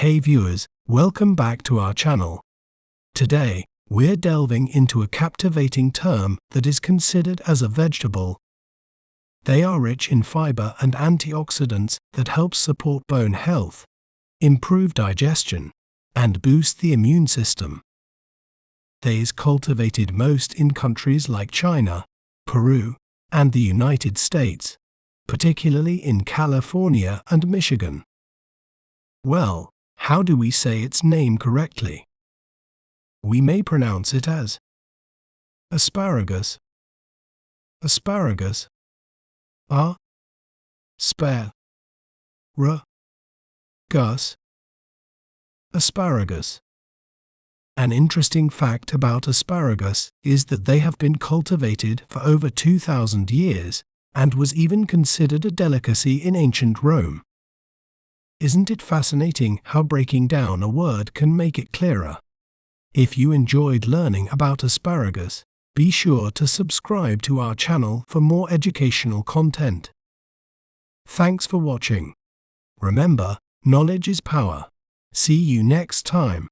Hey viewers, welcome back to our channel. Today, we're delving into a captivating term that is considered as a vegetable. They are rich in fiber and antioxidants that help support bone health, improve digestion, and boost the immune system. They is cultivated most in countries like China, Peru, and the United States, particularly in California and Michigan. Well, how do we say its name correctly? We may pronounce it as asparagus, asparagus, gus, asparagus. An interesting fact about asparagus is that they have been cultivated for over 2,000 years and was even considered a delicacy in ancient Rome. Isn't it fascinating how breaking down a word can make it clearer? If you enjoyed learning about asparagus, be sure to subscribe to our channel for more educational content. Thanks for watching. Remember, knowledge is power. See you next time.